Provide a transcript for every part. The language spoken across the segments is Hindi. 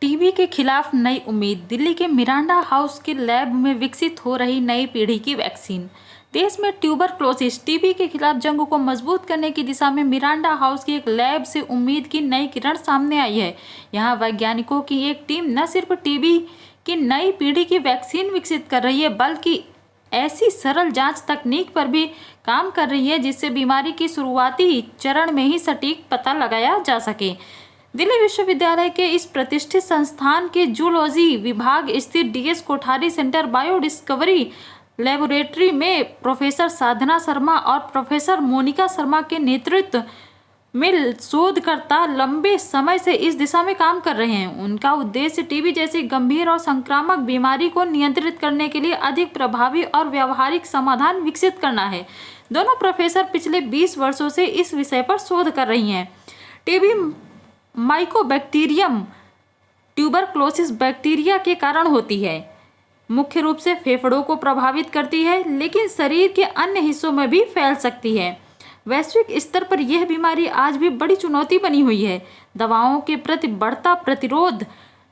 टीबी के खिलाफ नई उम्मीद। दिल्ली के मिरांडा हाउस के लैब में विकसित हो रही नई पीढ़ी की वैक्सीन। देश में ट्यूबरक्लोसिस टीबी के खिलाफ जंग को मजबूत करने की दिशा में मिरांडा हाउस की एक लैब से उम्मीद की नई किरण सामने आई है। यहाँ वैज्ञानिकों की एक टीम न सिर्फ टीबी की नई पीढ़ी की वैक्सीन विकसित कर रही है, बल्कि ऐसी सरल जांच तकनीक पर भी काम कर रही है जिससे बीमारी की शुरुआती चरण में ही सटीक पता लगाया जा सके। दिल्ली विश्वविद्यालय के इस प्रतिष्ठित संस्थान के जूलॉजी विभाग स्थित DS Kothari centre bio discovery laboratory में प्रोफेसर साधना शर्मा और प्रोफेसर मोनिका शर्मा के नेतृत्व में शोधकर्ता लंबे समय से इस दिशा में काम कर रहे हैं। उनका उद्देश्य टीबी जैसी गंभीर और संक्रामक बीमारी को नियंत्रित करने के लिए अधिक प्रभावी और व्यावहारिक समाधान विकसित करना है। दोनों प्रोफेसर पिछले 20 वर्षों से इस विषय पर शोध कर रही हैं। टीबी माइकोबैक्टीरियम ट्यूबरक्लोसिस बैक्टीरिया के कारण होती है। मुख्य रूप से फेफड़ों को प्रभावित करती है, लेकिन शरीर के अन्य हिस्सों में भी फैल सकती है। वैश्विक स्तर पर यह बीमारी आज भी बड़ी चुनौती बनी हुई है। दवाओं के प्रति बढ़ता प्रतिरोध,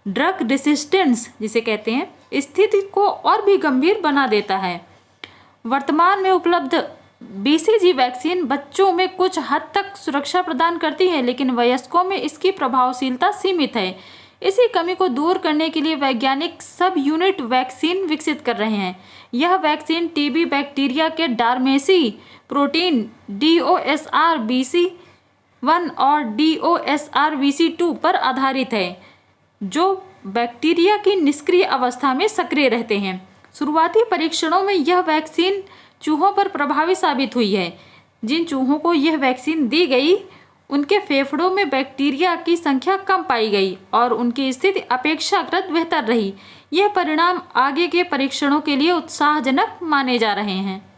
ड्रग रेसिस्टेंस जिसे कहते हैं, स्थिति को और भी गंभीर बना देता है। वर्तमान में उपलब्ध बीसीजी वैक्सीन बच्चों में कुछ हद तक सुरक्षा प्रदान करती है, लेकिन वयस्कों में इसकी प्रभावशीलता सीमित है। इसी कमी को दूर करने के लिए वैज्ञानिक सब यूनिट वैक्सीन विकसित कर रहे हैं। यह वैक्सीन टीबी बैक्टीरिया के डार्मेसी प्रोटीन DOSRBC1 और DOSRBC2 पर आधारित है, जो बैक्टीरिया की निष्क्रिय अवस्था में सक्रिय रहते हैं। शुरुआती परीक्षणों में यह वैक्सीन चूहों पर प्रभावी साबित हुई है। जिन चूहों को यह वैक्सीन दी गई, उनके फेफड़ों में बैक्टीरिया की संख्या कम पाई गई और उनकी स्थिति अपेक्षाकृत बेहतर रही। यह परिणाम आगे के परीक्षणों के लिए उत्साहजनक माने जा रहे हैं।